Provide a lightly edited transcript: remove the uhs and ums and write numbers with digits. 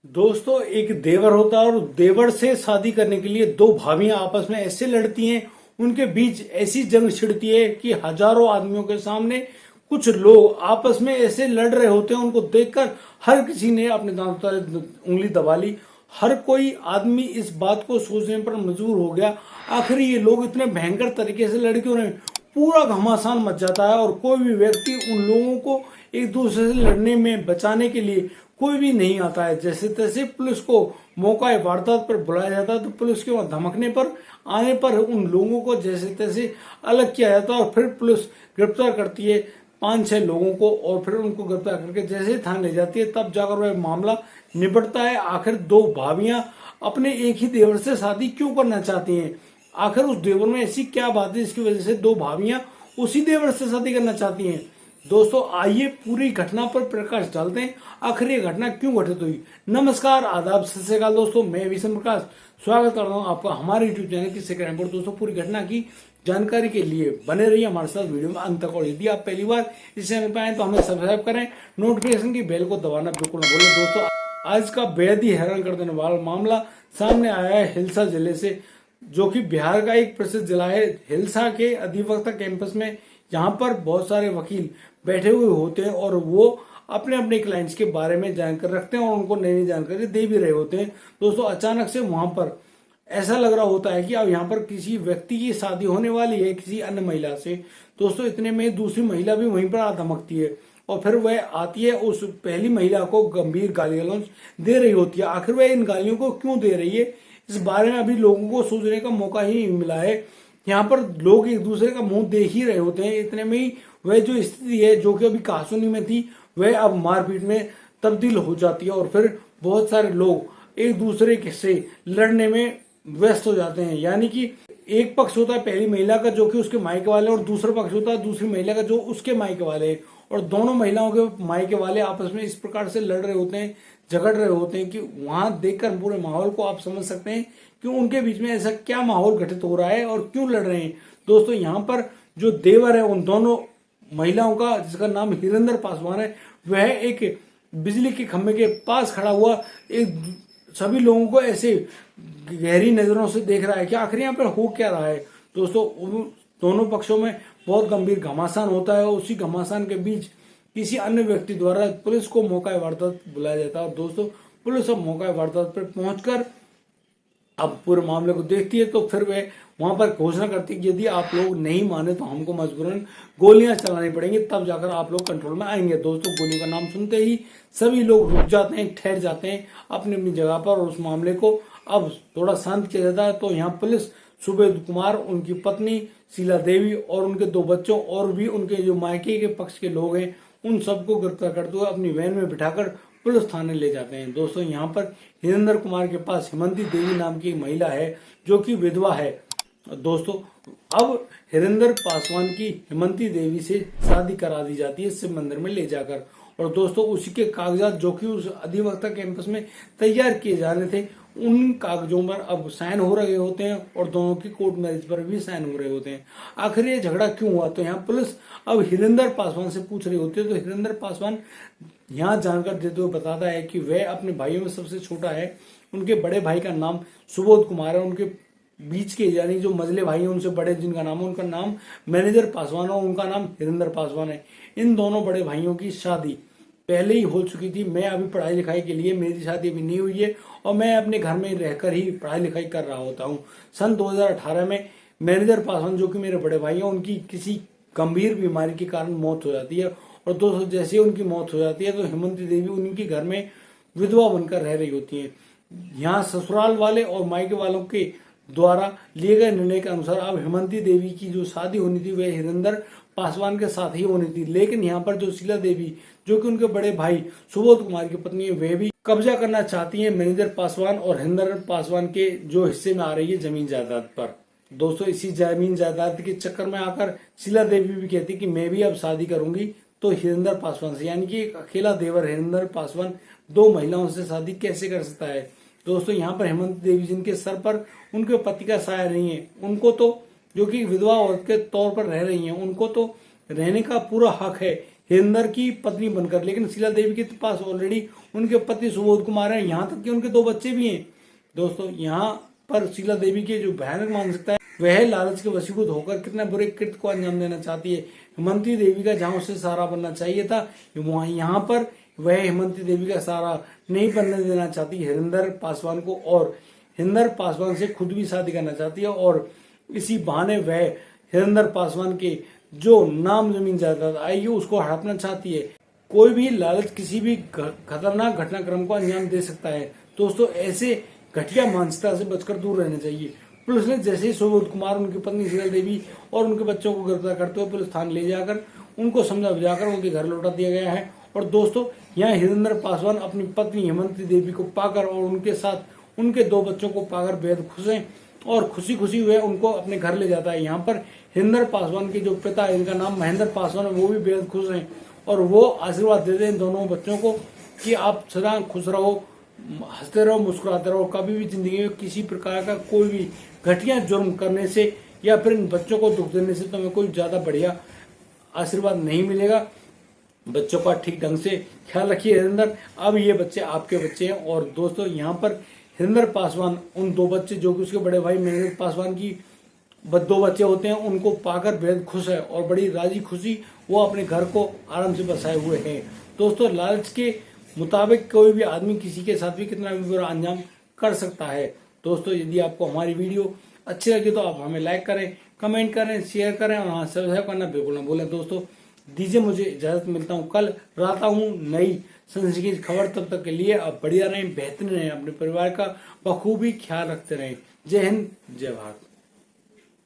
दोस्तों, एक देवर होता है और देवर से शादी करने के लिए दो भाभियां आपस में ऐसे लड़ती हैं, उनके बीच ऐसी जंग छिड़ती है कि हजारों आदमियों के सामने कुछ लोग आपस में ऐसे लड़ रहे होते हैं। उनको देखकर हर किसी ने अपने दांतों तले उंगली दबा ली। हर कोई आदमी इस बात को सोचने पर मजबूर हो गया, आखिर ये लोग इतने भयंकर तरीके से लड़ क्यों रहे हैं। पूरा घमासान मच जाता है और कोई भी व्यक्ति उन लोगों को एक दूसरे से लड़ने में बचाने के लिए कोई भी नहीं आता है। जैसे तैसे पुलिस को मौका वारदात पर बुलाया जाता है तो पुलिस के वहां धमकने पर आने पर उन लोगों को जैसे तैसे अलग किया जाता है और फिर पुलिस गिरफ्तार करती है 5-6 लोगों को और फिर उनको गिरफ्तार करके जैसे थाने ले जाती है, तब जाकर वह मामला निपटता है। आखिर दो भाभियां अपने एक ही देवर से शादी क्यों करना चाहती हैं? आखिर उस देवर में ऐसी क्या बात है जिसकी वजह से दो भाभियां उसी देवर से शादी करना चाहती हैं? दोस्तों, आइए पूरी घटना पर प्रकाश डालते हैं। आखिर ये घटना क्यों घटित हुई। नमस्कार, आदाब, सत श्री अकाल दोस्तों, मैं विषम प्रकाश स्वागत करता हूँ आपका हमारे यूट्यूब चैनल किससे करें पर। दोस्तों, पूरी घटना की जानकारी के लिए बने रहिए हमारे साथ वीडियो में अंत तक। और यदि आप पहली बार इस चैनल पर आए तो हमें सब्सक्राइब करें, नोटिफिकेशन की बेल को दबाना बिल्कुल न भूलें। दोस्तों, आज का बेहद ही हैरान कर देने वाला मामला सामने आया है हिलसा जिले से, जो कि बिहार का एक प्रसिद्ध जिला है। हिलसा के अधिवक्ता कैंपस में यहाँ पर बहुत सारे वकील बैठे हुए होते हैं और वो अपने अपने क्लाइंट्स के बारे में जानकारी रखते हैं और उनको नई नई जानकारी दे भी रहे होते हैं। दोस्तों, अचानक से वहां पर ऐसा लग रहा होता है कि अब यहाँ पर किसी व्यक्ति की शादी होने वाली है किसी अन्य महिला से। दोस्तों, इतने में दूसरी महिला भी वहीं पर आ धमकती है और फिर वह आती है, उस पहली महिला को गंभीर गाली गलौज दे रही होती है। आखिर वह इन गालियों को क्यों दे रही है, इस बारे में अभी लोगों को सोचने का मौका ही नहीं मिला है। यहाँ पर लोग एक दूसरे का मुंह देख ही रहे होते हैं। इतने में ही वह जो स्थिति है जो कि अभी कहासुनी में थी वह अब मारपीट में तब्दील हो जाती है और फिर बहुत सारे लोग एक दूसरे से लड़ने में व्यस्त हो जाते हैं। यानी कि एक पक्ष होता है पहली महिला का जो कि उसके मायके वाले और दूसरा पक्ष होता है दूसरी महिला का जो उसके मायके वाले है। और दोनों महिलाओं के मायके वाले आपस में इस प्रकार से लड़ रहे होते हैं, झगड़ रहे होते हैं कि वहां देखकर पूरे माहौल को आप समझ सकते हैं कि उनके बीच में ऐसा क्या माहौल घटित हो रहा है और क्यों लड़ रहे हैं। दोस्तों, यहाँ पर जो देवर है उन दोनों महिलाओं का, जिसका नाम हिरेंद्र पासवान है, वह एक बिजली के खंभे के पास खड़ा हुआ एक सभी लोगों को ऐसे गहरी नजरों से देख रहा है कि आखिर यहाँ पर हो क्या रहा है। दोस्तों, दोनों पक्षों में बहुत गंभीर घमासान होता है और उसी घमासान के बीच किसी अन्य व्यक्ति द्वारा पुलिस को मौका वारदात बुलाया जाता है। और दोस्तों, पुलिस अब मौका वारदात पर पहुंचकर अब पूरे मामले को देखती है तो फिर वह वहां पर घोषणा करती है कि यदि आप लोग नहीं माने तो हमको मजबूरन गोलियां चलानी पड़ेंगी, तब जाकर आप लोग कंट्रोल में आएंगे। दोस्तों, गोलियों का नाम सुनते ही सभी लोग रुक जाते हैं, ठहर जाते हैं अपनी अपनी जगह पर और उस मामले को अब थोड़ा शांत किया जाता है। तो यहाँ पुलिस सुबोध कुमार, उनकी पत्नी शीला देवी और उनके 2 बच्चों और भी उनके जो मायके के पक्ष के लोग हैं उन सबको गिरफ्तार करते हुए अपनी वैन में बिठाकर पुलिस थाने ले जाते हैं। दोस्तों, यहाँ पर हिरेंद्र कुमार के पास हेमंती देवी नाम की एक महिला है जो कि विधवा है। दोस्तों, अब हिरेंद्र पासवान की हेमंती देवी से शादी करा दी जाती है शिव मंदिर में ले जाकर। और दोस्तों, उसी के कागजात जो कि उस अधिवक्ता कैंपस में तैयार किए जाने थे उन कागजों पर अब साइन हो रहे होते हैं और दोनों की कोर्ट मैरिज पर भी साइन हो रहे होते हैं। आखिर ये झगड़ा क्यों हुआ, तो यहाँ पुलिस अब हिरेंद्र पासवान से पूछ रही होती है। तो हिरेंद्र पासवान यहाँ जानकर देते हुए बताता है कि वह अपने भाइयों में सबसे छोटा है। उनके बड़े भाई का नाम सुबोध कुमार है, उनके बीच के यानी जो मझले भाई हैं उनसे बड़े जिनका नाम है उनका नाम मैनेजर पासवान है और उनका नाम हिरेंद्र पासवान है। इन दोनों बड़े भाइयों की शादी पहले ही हो चुकी थी। मैं अभी पढ़ाई लिखाई के लिए, मेरी शादी अभी नहीं हुई है और मैं अपने घर में रहकर ही पढ़ाई लिखाई कर रहा होता हूँ। सन 2018 में मैनेजर पासवान जो कि मेरे बड़े भाई हैं उनकी किसी गंभीर बीमारी के कारण मौत हो जाती है। और दोस्तों, जैसे ही उनकी मौत हो जाती है तो हेमंती देवी उनके घर में विधवा बनकर रह रही होती है। यहाँ ससुराल वाले और मायके वालों के द्वारा लिए गए निर्णय के अनुसार अब हेमंती देवी की जो शादी होनी थी वह हिरेंद्र पासवान के साथ ही होनी थी। लेकिन यहाँ पर जो शीला देवी जो कि उनके बड़े भाई सुबोध कुमार की पत्नी है, वे भी कब्जा करना चाहती है मैनेजर पासवान और हिरेंद्र पासवान के जो हिस्से में आ रही है जमीन जायदाद पर। दोस्तों, इसी जमीन जायदाद के चक्कर में आकर शीला देवी भी कहती कि मैं भी अब शादी करूंगी तो हिरेंद्र पासवान से, यानी कि एक अकेला देवर हिरेंद्र पासवान 2 महिलाओं से शादी कैसे कर सकता है। दोस्तों, यहाँ पर हेमंती देवी जिनके सर पर उनके पति का साया नहीं है, उनको तो जो कि विधवा औरत के तौर पर रह रही हैं, उनको तो रहने का पूरा हक है। हिरेंद्र की पत्नी बनकर, लेकिन शीला देवी के पास ऑलरेडी उनके पति सुबोध कुमार हैं, यहाँ तक कि उनके 2 बच्चे भी हैं। दोस्तों यहाँ पर शीला देवी की जो भयानक मानसिकता है, वह लालच के वशीभूत होकर कितना बुरे कृत्य को अंजाम देना चाहती है। हेमंती देवी का जहां उसे सहारा बनना चाहिए था, वहां यहाँ पर वह हेमंती देवी का सहारा नहीं बनने देना चाहती हिरेंद्र पासवान को, और हिरेंद्र पासवान से खुद भी शादी करना चाहती है, और इसी बहाने वह हिरेंद्र पासवान के जो नाम जमीन जायदाद आई है उसको हड़पना चाहती है। कोई भी लालच किसी भी खतरनाक घटनाक्रम को अंजाम दे सकता है। दोस्तों ऐसे घटिया मानसिकता से बचकर दूर रहना चाहिए। पुलिस ने जैसे ही सुबोध कुमार, उनकी पत्नी शीला देवी और उनके बच्चों को गिरफ्तार करते हुए पुलिस थाने ले जाकर उनको समझा बुझाकर उनके घर लौटा दिया गया है। और दोस्तों यहाँ हिरेंद्र पासवान अपनी पत्नी हेमंती देवी को पाकर और उनके साथ उनके 2 बच्चों को पाकर बेहद खुश हैं, और खुशी खुशी हुए उनको अपने घर ले जाता है। यहाँ पर हिरेंद्र पासवान के जो पिता है, इनका नाम महेंद्र पासवान है, वो भी बेहद खुश हैं, और वो आशीर्वाद देते हैं दोनों बच्चों को कि आप सदा खुश रहो, हंसते रहो, मुस्कुराते रहो, कभी भी जिंदगी में किसी प्रकार का कोई भी घटिया जुर्म करने से या फिर इन बच्चों को दुख देने से तुम्हें कोई ज्यादा बढ़िया आशीर्वाद नहीं मिलेगा। बच्चों का ठीक ढंग से ख्याल रखिए हिरेंद्र, अब ये बच्चे आपके बच्चे हैं। और दोस्तों यहाँ पर हिरेंद्र पासवान उन 2 बच्चे जो कि उसके बड़े भाई महेंद्र पासवान की 2 बच्चे होते हैं, उनको पाकर बेहद खुश है और बड़ी राजी खुशी वो अपने घर को आराम से बसाए हुए हैं। दोस्तों लालच के मुताबिक कोई भी आदमी किसी के साथ भी कितना भी बुरा अंजाम कर सकता है। दोस्तों यदि आपको हमारी वीडियो अच्छी लगी तो आप हमें लाइक करें, कमेंट करें, शेयर करें, और हाँ सब्सक्राइब करना बिल्कुल ना भूलें। दोस्तों दीजिए मुझे इजाजत, मिलता हूँ कल, लाता हूँ नई सनसनीखेज खबर। तब तक के लिए आप बढ़िया रहें, बेहतरीन रहें, अपने परिवार का बखूबी ख्याल रखते रहें। जय हिंद, जय भारत।